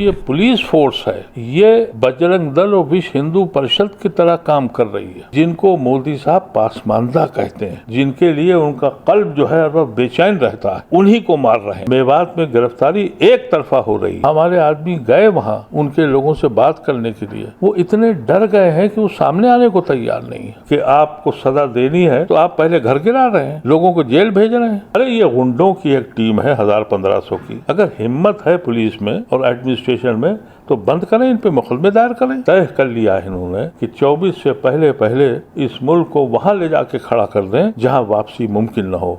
ये police force है, ये बजरंग दल और विश्व हिंदू परिषद की तरह काम कर रही है। जिनको मोदी साहब पासमानदा कहते हैं, जिनके लिए उनका कल्ब जो है वह बेचैन रहता है, उन्हीं को मार रहे हैं। मेवात में गिरफ्तारी एक तरफा हो रही है। हमारे आदमी गए वहाँ उनके लोगों से बात करने के लिए, वो इतने डर गए हैं कि वो सामने आने को तैयार नहीं है कि आपको सजा देनी है तो आप पहले घर गिरा रहे हैं, लोगों को जेल भेज रहे हैं। अरे ये गुंडों की एक टीम है 1000-1500 की। अगर हिम्मत है पुलिस में और एडमिनिस्ट्रेशन में तो बंद करें, इन पे मुकदमे दायर करें। तय कर लिया है इन्होंने कि 24 से पहले पहले इस मुल्क को वहां ले जाके खड़ा कर दें जहां वापसी मुमकिन न हो।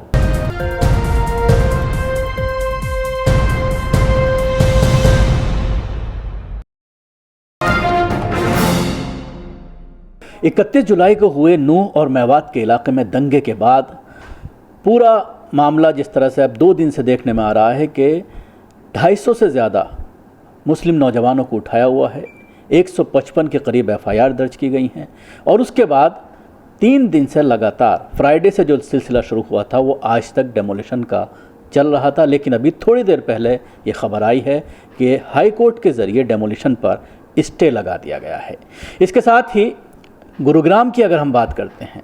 इकतीस जुलाई को हुए नूह और मेवात के इलाके में दंगे के बाद पूरा मामला जिस तरह से अब 2 दिन से देखने में आ रहा है कि 250 से ज़्यादा मुस्लिम नौजवानों को उठाया हुआ है, 155 के करीब एफआईआर दर्ज की गई हैं और उसके बाद 3 दिन से लगातार फ्राइडे से जो सिलसिला शुरू हुआ था वो आज तक डेमोलिशन का चल रहा था। लेकिन अभी थोड़ी देर पहले ये खबर आई है कि हाई कोर्ट के ज़रिए डेमोलिशन पर स्टे लगा दिया गया है। इसके साथ ही गुरुग्राम की अगर हम बात करते हैं,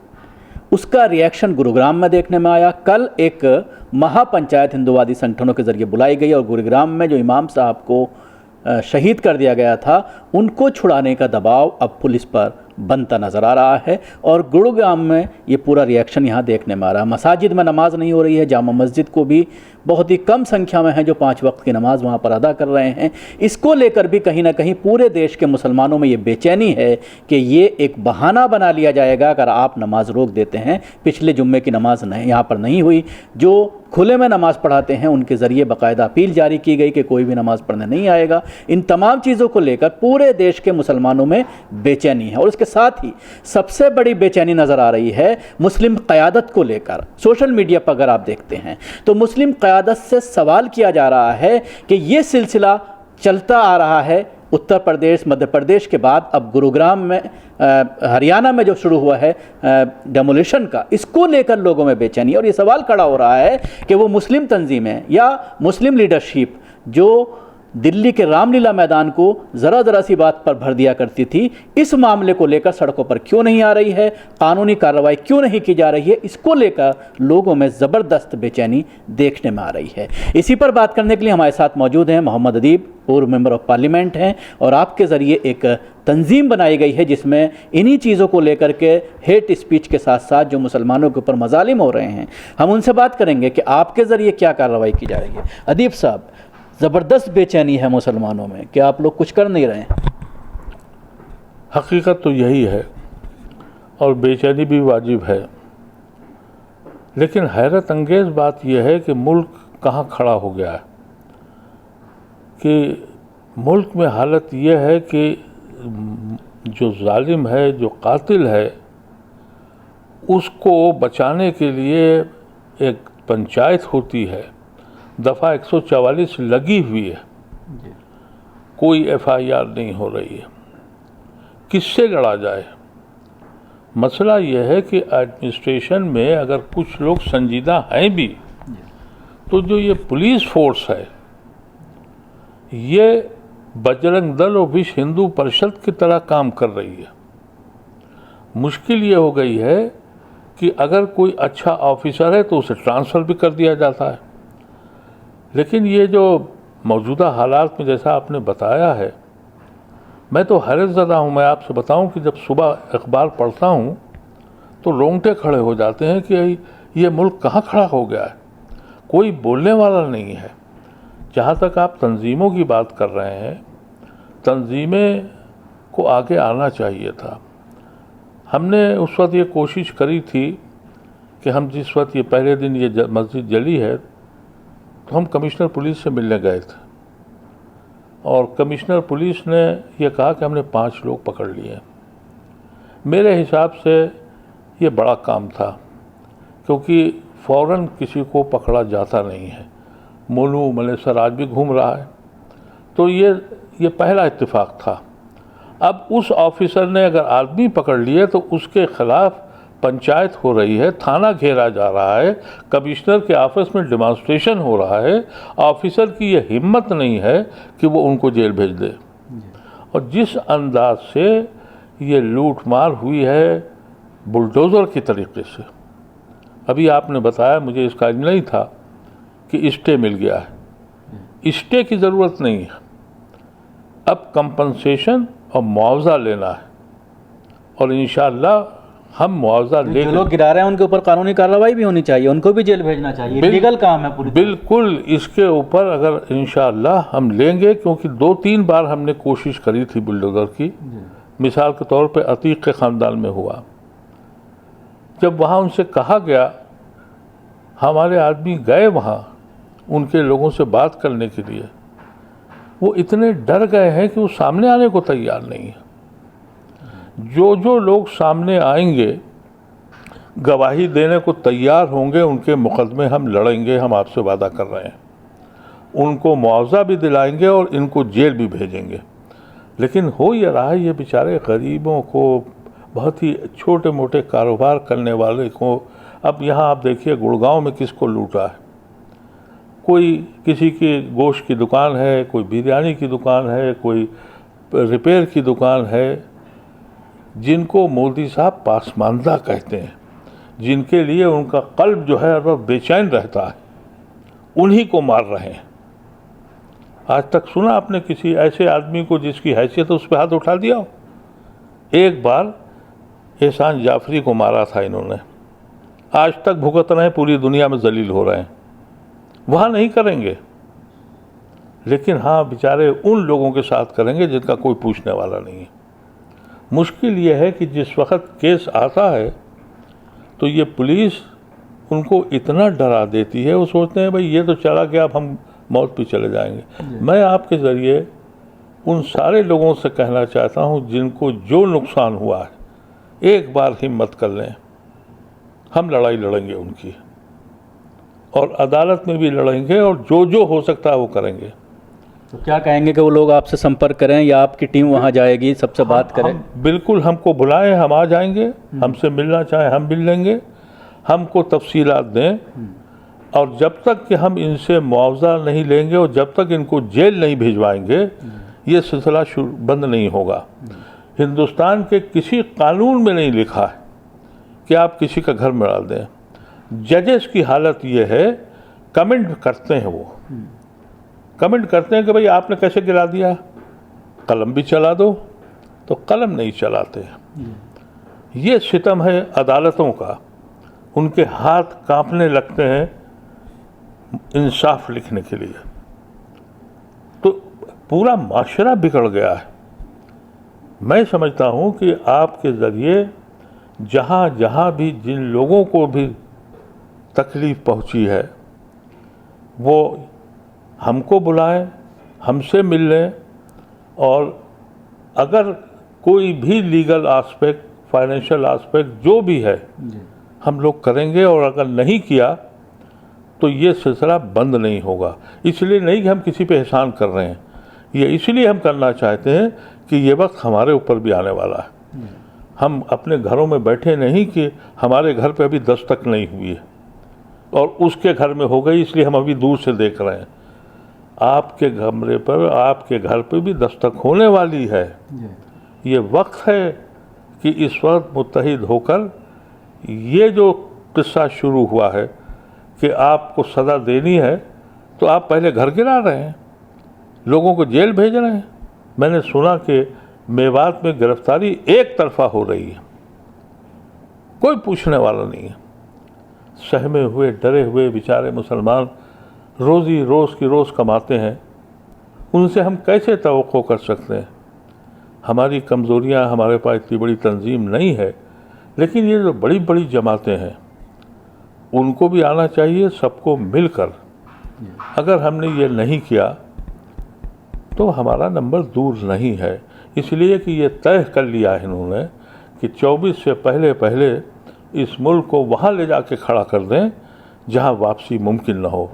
उसका रिएक्शन गुरुग्राम में देखने में आया। कल एक महापंचायत हिंदुवादी संगठनों के जरिए बुलाई गई और गुरुग्राम में जो इमाम साहब को शहीद कर दिया गया था उनको छुड़ाने का दबाव अब पुलिस पर बनता नज़र आ रहा है और गुरुग्राम में ये पूरा रिएक्शन यहाँ देखने में आ रहा है। मसाजिद में नमाज नहीं हो रही है, जामा मस्जिद को भी बहुत ही कम संख्या में है जो 5 वक्त की नमाज वहाँ पर अदा कर रहे हैं। इसको लेकर भी कहीं ना कहीं पूरे देश के मुसलमानों में ये बेचैनी है कि ये एक बहाना बना लिया जाएगा अगर आप नमाज रोक देते हैं। पिछले जुम्मे की नमाज नहीं यहाँ पर नहीं हुई, जो खुले में नमाज पढ़ाते हैं उनके ज़रिए बाकायदा अपील जारी की गई कि कोई भी नमाज पढ़ने नहीं आएगा। इन तमाम चीज़ों को लेकर पूरे देश के मुसलमानों में बेचैनी है और इसके साथ ही सबसे बड़ी बेचैनी नज़र आ रही है मुस्लिम क़यादत को लेकर। सोशल मीडिया पर अगर आप देखते हैं तो मुस्लिम क़यादत से सवाल किया जा रहा है कि ये सिलसिला चलता आ रहा है उत्तर प्रदेश मध्य प्रदेश के बाद अब गुरुग्राम में हरियाणा में जो शुरू हुआ है डेमोलिशन का, इसको लेकर लोगों में बेचैनी और ये सवाल खड़ा हो रहा है कि वो मुस्लिम तंजीमें या मुस्लिम लीडरशिप जो दिल्ली के रामलीला मैदान को ज़रा सी बात पर भर दिया करती थी, इस मामले को लेकर सड़कों पर क्यों नहीं आ रही है, कानूनी कार्रवाई क्यों नहीं की जा रही है, इसको लेकर लोगों में ज़बरदस्त बेचैनी देखने में आ रही है। इसी पर बात करने के लिए हमारे साथ मौजूद हैं मोहम्मद अदीब, पूर्व मेंबर ऑफ पार्लियामेंट हैं और आपके ज़रिए एक तंजीम बनाई गई है जिसमें इन्हीं चीज़ों को लेकर के हेट स्पीच के साथ साथ जो मुसलमानों के ऊपर मजालिम हो रहे हैं, हम उनसे बात करेंगे कि आपके ज़रिए क्या कार्रवाई की जा रही है। अदीब साहब, ज़बरदस्त बेचैनी है मुसलमानों में, क्या आप लोग कुछ कर नहीं रहे हैं? हकीकत तो यही है और बेचैनी भी वाजिब है, लेकिन हैरत अंगेज़ बात यह है कि मुल्क कहाँ खड़ा हो गया है कि मुल्क में हालत यह है कि जो जालिम है, जो कातिल है, उसको बचाने के लिए एक पंचायत होती है, दफ़ा 144 लगी हुई है, कोई एफआईआर नहीं हो रही है। किससे लड़ा जाए? मसला यह है कि एडमिनिस्ट्रेशन में अगर कुछ लोग संजीदा हैं भी तो जो ये पुलिस फोर्स है ये बजरंग दल और विश्व हिंदू परिषद की तरह काम कर रही है। मुश्किल ये हो गई है कि अगर कोई अच्छा ऑफिसर है तो उसे ट्रांसफ़र भी कर दिया जाता है, लेकिन ये जो मौजूदा हालात में जैसा आपने बताया है, मैं तो हैरत ज़दा हूँ। मैं आपसे बताऊँ कि जब सुबह अखबार पढ़ता हूँ तो रोंगटे खड़े हो जाते हैं कि ये मुल्क कहाँ खड़ा हो गया है, कोई बोलने वाला नहीं है। जहाँ तक आप तंजीमों की बात कर रहे हैं, तंजीमें को आगे आना चाहिए था। हमने उस वक्त ये कोशिश करी थी कि हम जिस वक्त ये पहले दिन ये मस्जिद जली है तो हम कमिश्नर पुलिस से मिलने गए थे और कमिश्नर पुलिस ने यह कहा कि हमने 5 लोग पकड़ लिए। मेरे हिसाब से ये बड़ा काम था क्योंकि फ़ौरन किसी को पकड़ा जाता नहीं है। मोनू मलेसर आज भी घूम रहा है, तो ये पहला इत्तेफाक था। अब उस ऑफिसर ने अगर आदमी पकड़ लिए तो उसके ख़िलाफ़ पंचायत हो रही है, थाना घेरा जा रहा है, कमिश्नर के ऑफिस में डिमॉन्स्ट्रेशन हो रहा है, ऑफिसर की ये हिम्मत नहीं है कि वो उनको जेल भेज दे। और जिस अंदाज से ये लूटमार हुई है बुलडोज़र की तरीके से, अभी आपने बताया, मुझे इसका इल्म नहीं था कि स्टे मिल गया है। स्टे की ज़रूरत नहीं है, अब कंपनसेशन और मुआवजा लेना है, और इंशाअल्लाह हम मुआवजा ले। जो लोग गिरा रहे हैं उनके ऊपर कानूनी कार्रवाई भी होनी चाहिए, उनको भी जेल भेजना चाहिए, लीगल काम है पूरी। बिल्कुल, इसके ऊपर अगर इंशाअल्लाह हम लेंगे, क्योंकि 2-3 बार हमने कोशिश करी थी बुलडोज़र की। मिसाल के तौर पे अतीक के ख़ानदान में हुआ, जब वहाँ उनसे कहा गया, हमारे आदमी गए वहाँ उनके लोगों से बात करने के लिए, वो इतने डर गए हैं कि वो सामने आने को तैयार नहीं है। जो लोग सामने आएंगे, गवाही देने को तैयार होंगे, उनके मुकदमे हम लड़ेंगे, हम आपसे वादा कर रहे हैं। उनको मुआवजा भी दिलाएंगे और इनको जेल भी भेजेंगे। लेकिन हो ये रहा है, ये बेचारे गरीबों को, बहुत ही छोटे मोटे कारोबार करने वाले को, अब यहाँ आप देखिए गुड़गांव में किसको लूटा है। कोई किसी की गोश्त की दुकान है, कोई बिरयानी की दुकान है, कोई रिपेयर की दुकान है, जिनको मोदी साहब पासमानदा कहते हैं, जिनके लिए उनका कल्ब जो है वह बेचैन रहता है, उन्हीं को मार रहे हैं। आज तक सुना आपने किसी ऐसे आदमी को जिसकी हैसियत उस पर हाथ उठा दिया हो? एक बार एहसान जाफरी को मारा था इन्होंने, आज तक भुगत रहे हैं, पूरी दुनिया में जलील हो रहे हैं। वहाँ नहीं करेंगे, लेकिन हाँ बेचारे उन लोगों के साथ करेंगे जिनका कोई पूछने वाला नहीं है। मुश्किल ये है कि जिस वक्त केस आता है तो ये पुलिस उनको इतना डरा देती है, वो सोचते हैं भाई ये तो चला गया, अब हम मौत पे चले जाएंगे। मैं आपके ज़रिए उन सारे लोगों से कहना चाहता हूँ जिनको जो नुकसान हुआ है, एक बार हिम्मत कर लें, हम लड़ाई लड़ेंगे उनकी, और अदालत में भी लड़ेंगे, और जो हो सकता है वो करेंगे। तो क्या कहेंगे कि वो लोग आपसे संपर्क करें या आपकी टीम वहाँ जाएगी, सबसे बात करें? बिल्कुल, हमको बुलाएं, हम आ जाएंगे, हमसे मिलना चाहें हम मिल लेंगे, हमको तफसीलात दें। और जब तक कि हम इनसे मुआवजा नहीं लेंगे और जब तक इनको जेल नहीं भिजवाएंगे, ये सिलसिला बंद नहीं होगा। हिंदुस्तान के किसी कानून में नहीं लिखा है कि आप किसी का घर में डाल दें। जजेस की हालत ये है, कमेंट करते हैं, वो कमेंट करते हैं कि भाई आपने कैसे गिरा दिया, कलम भी चला दो, तो कलम नहीं चलाते। ये सितम है अदालतों का, उनके हाथ कांपने लगते हैं इंसाफ लिखने के लिए। तो पूरा माशरा बिगड़ गया है। मैं समझता हूँ कि आपके ज़रिए जहाँ जहाँ भी जिन लोगों को भी तकलीफ़ पहुँची है, वो हमको बुलाएं, हमसे मिल लें, और अगर कोई भी लीगल आस्पेक्ट, फाइनेंशियल आस्पेक्ट जो भी है, हम लोग करेंगे। और अगर नहीं किया तो ये सिलसिला बंद नहीं होगा। इसलिए नहीं कि हम किसी पे एहसान कर रहे हैं, ये इसलिए हम करना चाहते हैं कि ये वक्त हमारे ऊपर भी आने वाला है। हम अपने घरों में बैठे नहीं कि हमारे घर पे अभी दस्तक नहीं हुई है और उसके घर में हो गई, इसलिए हम अभी दूर से देख रहे हैं। आपके कमरे पर, आपके घर पे भी दस्तक होने वाली है। ये वक्त है कि इस वक्त मुत्तहिद होकर, ये जो किस्सा शुरू हुआ है कि आपको सज़ा देनी है, तो आप पहले घर गिरा रहे हैं, लोगों को जेल भेज रहे हैं। मैंने सुना कि मेवात में गिरफ्तारी एक तरफा हो रही है, कोई पूछने वाला नहीं है। सहमे हुए, डरे हुए बेचारे मुसलमान रोज़ी रोज़ की रोज़ कमाते हैं, उनसे हम कैसे तवक्को कर सकते हैं? हमारी कमज़ोरियाँ, हमारे पास इतनी बड़ी तंजीम नहीं है, लेकिन ये जो बड़ी बड़ी जमातें हैं उनको भी आना चाहिए, सबको मिलकर। अगर हमने ये नहीं किया तो हमारा नंबर दूर नहीं है, इसलिए कि ये तय कर लिया है इन्होंने कि 24 से पहले पहले इस मुल्क को वहाँ ले जाके खड़ा कर दें जहाँ वापसी मुमकिन न हो।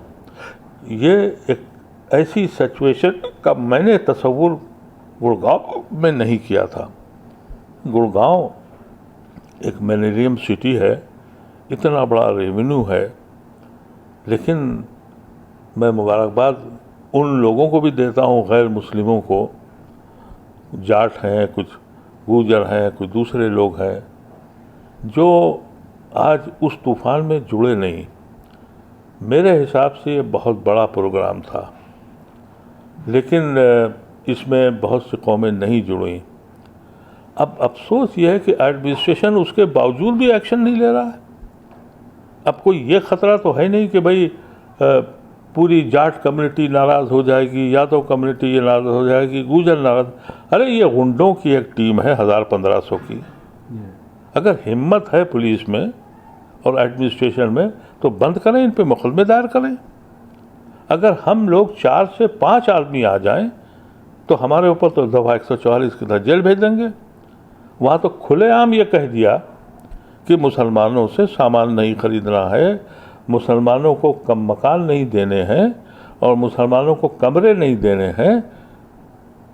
ये एक ऐसी सिचुएशन का मैंने तसव्वुर गुड़गांव में नहीं किया था। गुड़गांव एक मिलेनियम सिटी है, इतना बड़ा रेवेन्यू है, लेकिन मैं मुबारकबाद उन लोगों को भी देता हूँ, गैर मुस्लिमों को, जाट हैं, कुछ गुर्जर हैं, कुछ दूसरे लोग हैं, जो आज उस तूफ़ान में जुड़े नहीं। मेरे हिसाब से ये बहुत बड़ा प्रोग्राम था, लेकिन इसमें बहुत सी कौमें नहीं जुड़ी। अब अफसोस ये है कि एडमिनिस्ट्रेशन उसके बावजूद भी एक्शन नहीं ले रहा है। अब कोई ये ख़तरा तो है नहीं कि भाई पूरी जाट कम्युनिटी नाराज़ हो जाएगी, यादव कम्युनिटी ये नाराज़ हो जाएगी, गुर्जर नाराज़। अरे ये गुंडों की एक टीम है 1000-1500 की। अगर हिम्मत है पुलिस में और एडमिनिस्ट्रेशन में तो बंद करें, इन पे मुकदमे दायर करें। अगर हम लोग 4 से 5 आदमी आ जाएं तो हमारे ऊपर तो दफ़ा 144 की तरह जेल भेज देंगे। वहाँ तो खुलेआम ये कह दिया कि मुसलमानों से सामान नहीं खरीदना है, मुसलमानों को कम मकान नहीं देने हैं और मुसलमानों को कमरे नहीं देने हैं।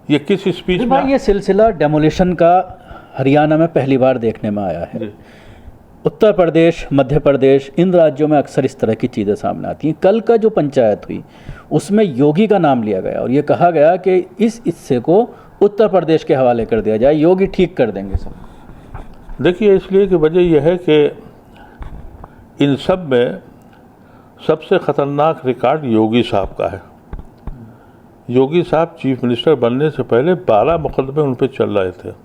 ये किस स्पीच में? ये सिलसिला डेमोलिशन का हरियाणा में पहली बार देखने में आया है। उत्तर प्रदेश, मध्य प्रदेश, इन राज्यों में अक्सर इस तरह की चीज़ें सामने आती हैं। कल का जो पंचायत हुई उसमें योगी का नाम लिया गया और ये कहा गया कि इस हिस्से को उत्तर प्रदेश के हवाले कर दिया जाए, योगी ठीक कर देंगे सब। देखिए, इसलिए कि वजह यह है कि इन सब में सबसे ख़तरनाक रिकॉर्ड योगी साहब का है। योगी साहब चीफ मिनिस्टर बनने से पहले 12 मुकदमे उन पर चल रहे थे,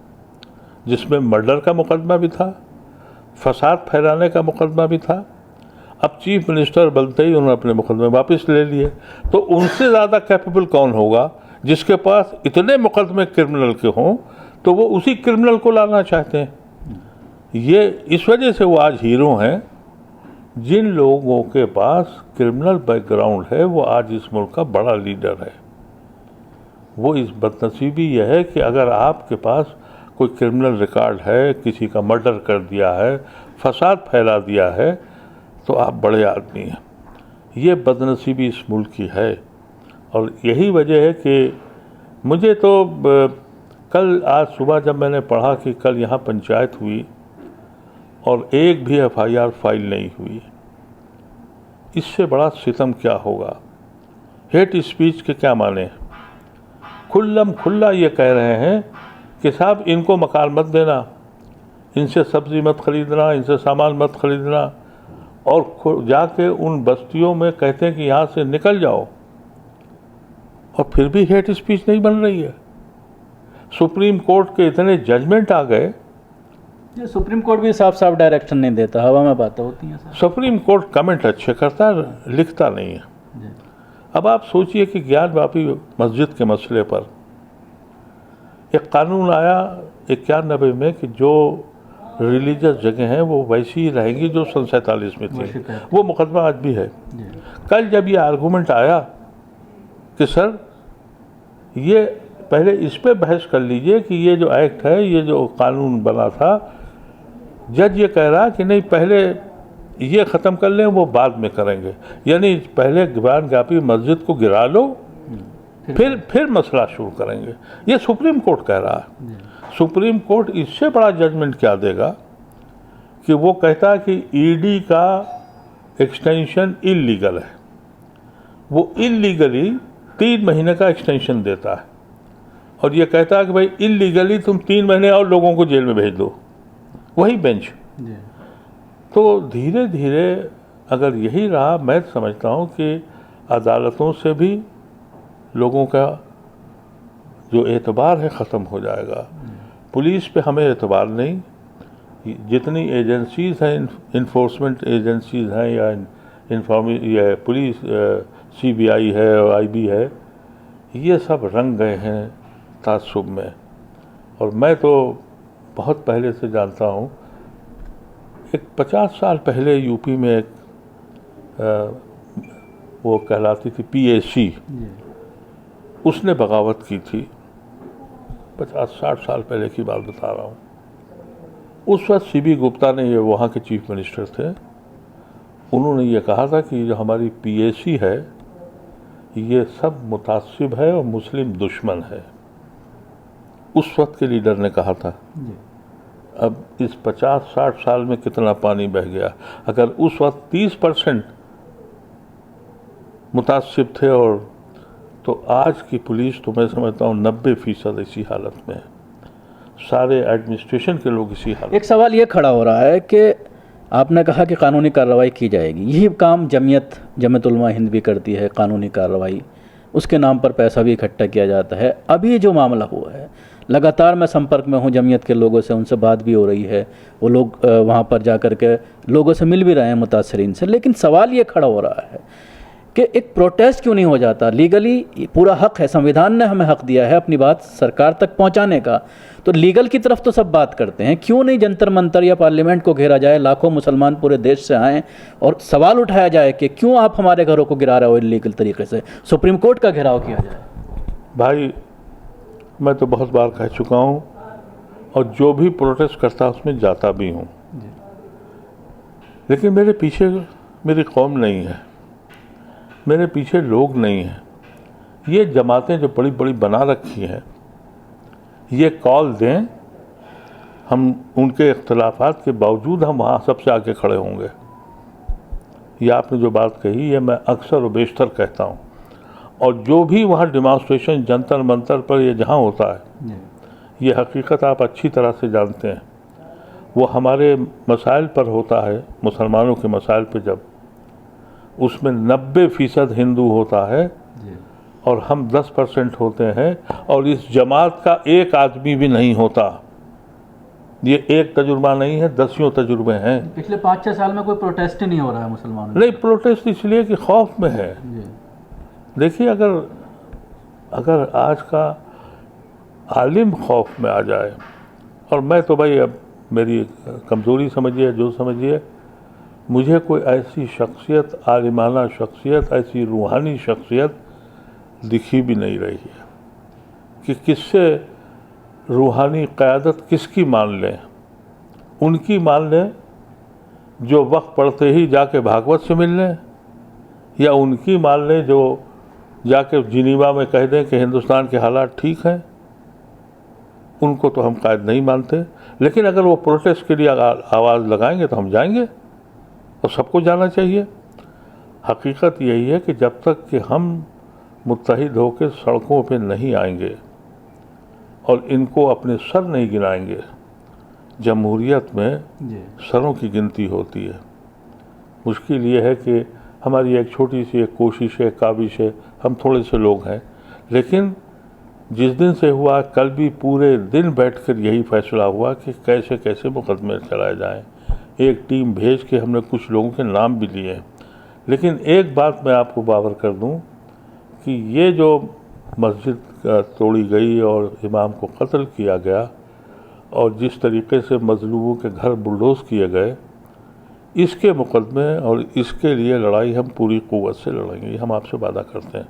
जिसमें मर्डर का मुकदमा भी था, फसाद फैलाने का मुकदमा भी था। अब चीफ मिनिस्टर बनते ही उन्होंने अपने मुकदमे वापस ले लिए। तो उनसे ज़्यादा कैपेबल कौन होगा जिसके पास इतने मुकदमे क्रिमिनल के हों, तो वो उसी क्रिमिनल को लाना चाहते हैं। ये इस वजह से वो आज हीरो हैं। जिन लोगों के पास क्रिमिनल बैकग्राउंड है वो आज इस मुल्क का बड़ा लीडर है। वो इस बदनसीबी यह है कि अगर आपके पास कोई क्रिमिनल रिकॉर्ड है, किसी का मर्डर कर दिया है, फसाद फैला दिया है, तो आप बड़े आदमी हैं। ये बदनसीबी इस मुल्क की है और यही वजह है कि मुझे तो कल आज सुबह जब मैंने पढ़ा कि कल यहाँ पंचायत हुई और एक भी FIR फाइल नहीं हुई, इससे बड़ा सितम क्या होगा। हेट स्पीच के क्या माने? खुल्लम खुल्ला ये कह रहे हैं कि साहब इनको मकान मत देना, इनसे सब्ज़ी मत खरीदना, इनसे सामान मत खरीदना, और जाके उन बस्तियों में कहते हैं कि यहाँ से निकल जाओ, और फिर भी हेट स्पीच नहीं बन रही है। सुप्रीम कोर्ट के इतने जजमेंट आ गए। सुप्रीम कोर्ट भी साफ साफ डायरेक्शन नहीं देता, हवा में बातें होती हैं। सुप्रीम कोर्ट कमेंट अच्छे करता है, लिखता नहीं है। अब आप सोचिए कि ज्ञानवापी मस्जिद के मसले पर एक कानून आया 91 में कि जो रिलीजियस जगह हैं वो वैसी ही रहेंगी जो सन 47 में थी। वो मुकदमा आज भी है। कल जब ये आर्गूमेंट आया कि सर ये पहले इस पे बहस कर लीजिए कि ये जो एक्ट है, ये जो कानून बना था, जज ये कह रहा कि नहीं पहले ये ख़त्म कर लें, वो बाद में करेंगे। यानी पहले ज्ञानवापी मस्जिद को गिरा लो, फिर मसला शुरू करेंगे। ये सुप्रीम कोर्ट कह रहा है। सुप्रीम कोर्ट इससे बड़ा जजमेंट क्या देगा कि वो कहता है कि ED का एक्सटेंशन इलीगल है। वो इलीगली 3 महीने का एक्सटेंशन देता है और ये कहता है कि भाई इलीगली तुम 3 महीने और लोगों को जेल में भेज दो, वही बेंच। तो धीरे धीरे अगर यही रहा, मैं समझता हूँ कि अदालतों से भी लोगों का जो एतबार है ख़त्म हो जाएगा। पुलिस पे हमें एतबार नहीं। जितनी एजेंसीज़ हैं, इन्फोर्समेंट एजेंसीज़ हैं या पुलिस, CBI है और IB है, ये सब रंग गए हैं तासुब में। और मैं तो बहुत पहले से जानता हूँ, एक 50 साल पहले यूपी में एक वो कहलाती थी PAC, उसने बगावत की थी। 50-60 साल पहले की बात बता रहा हूँ। उस वक्त CB गुप्ता ने, ये वहाँ के चीफ मिनिस्टर थे, उन्होंने ये कहा था कि जो हमारी PAC है ये सब मुतासिब है और मुस्लिम दुश्मन है। उस वक्त के लीडर ने कहा था। अब इस 50-60 साल में कितना पानी बह गया। अगर उस वक्त 30% मुतासिब थे और तो आज की पुलिस तो मैं समझता हूँ 90% इसी हालत में है। सारे एडमिनिस्ट्रेशन के लोग इसी हालत। एक सवाल ये खड़ा हो रहा है कि आपने कहा कि कानूनी कार्रवाई की जाएगी, यही काम जमीयत उलमा हिंद भी करती है, कानूनी कार्रवाई, उसके नाम पर पैसा भी इकट्ठा किया जाता है। अभी जो मामला हुआ है, लगातार मैं संपर्क में हूँ जमीयत के लोगों से, उनसे बात भी हो रही है, वो लोग वहाँ पर जा कर के लोगों से मिल भी रहे हैं, मुतासरीन से। लेकिन सवाल ये खड़ा हो रहा है कि एक प्रोटेस्ट क्यों नहीं हो जाता? लीगली पूरा हक है, संविधान ने हमें हक दिया है अपनी बात सरकार तक पहुंचाने का, तो लीगल की तरफ तो सब बात करते हैं, क्यों नहीं जंतर मंतर या पार्लियामेंट को घेरा जाए, लाखों मुसलमान पूरे देश से आएँ और सवाल उठाया जाए कि क्यों आप हमारे घरों को गिरा रहे हो इलीगल तरीके से, सुप्रीम कोर्ट का घेराव किया जाए। भाई मैं तो बहुत बार कह चुका हूँ और जो भी प्रोटेस्ट करता उसमें जाता भी हूँ, लेकिन मेरे पीछे मेरी कौम नहीं है, मेरे पीछे लोग नहीं हैं। ये जमातें जो बड़ी बड़ी बना रखी हैं, ये कॉल दें, हम उनके इख्तलाफात के बावजूद हम वहाँ सबसे आगे खड़े होंगे। ये आपने जो बात कही है मैं अक्सर और बेशतर कहता हूँ, और जो भी वहाँ डिमॉन्स्ट्रेशन जंतर मंतर पर ये जहाँ होता है, ये हकीकत आप अच्छी तरह से जानते हैं, वो हमारे मसाइल पर होता है, मुसलमानों के मसाइल पर, जब उसमें 90% हिंदू होता है और हम 10% होते हैं, और इस जमात का एक आदमी भी नहीं होता। ये एक तजुर्बा नहीं है, 10 तजुर्बे हैं। पिछले 5-6 साल में कोई प्रोटेस्ट ही नहीं हो रहा है मुसलमानों? नहीं, प्रोटेस्ट इसलिए कि खौफ में है। देखिए, अगर आज का आलिम खौफ में आ जाए, और मैं तो भाई अब मेरी कमज़ोरी समझिए जो समझिए, मुझे कोई ऐसी शख्सियत, आलिमाना शख्सियत, ऐसी रूहानी शख्सियत दिखी भी नहीं रही है कि किससे रूहानी क़यादत किसकी मान लें। उनकी मान लें जो वक्त पड़ते ही जाके भागवत से मिल लें, या उनकी मान लें जो जाके जिनीवा में कह दें कि हिंदुस्तान के हालात ठीक हैं। उनको तो हम कायद नहीं मानते, लेकिन अगर वो प्रोटेस्ट के लिए आवाज़ लगाएंगे तो हम जाएंगे, और सबको जाना चाहिए। हकीकत यही है कि जब तक कि हम मुत्तहिद होकर सड़कों पे नहीं आएंगे और इनको अपने सर नहीं गिनाएंगे, जमहूरियत में सरों की गिनती होती है। मुश्किल ये है कि हमारी एक छोटी सी एक कोशिश है, काबिश है, हम थोड़े से लोग हैं, लेकिन जिस दिन से हुआ, कल भी पूरे दिन बैठकर यही फैसला हुआ कि कैसे कैसे मुकदमे चलाए जाएं। एक टीम भेज के हमने कुछ लोगों के नाम भी लिए हैं, लेकिन एक बात मैं आपको बावर कर दूं कि ये जो मस्जिद तोड़ी गई और इमाम को कत्ल किया गया और जिस तरीके से मजलूमों के घर बुलडोज किए गए, इसके मुकदमे और इसके लिए लड़ाई हम पूरी क़ुव्वत से लड़ेंगे, हम आपसे वादा करते हैं।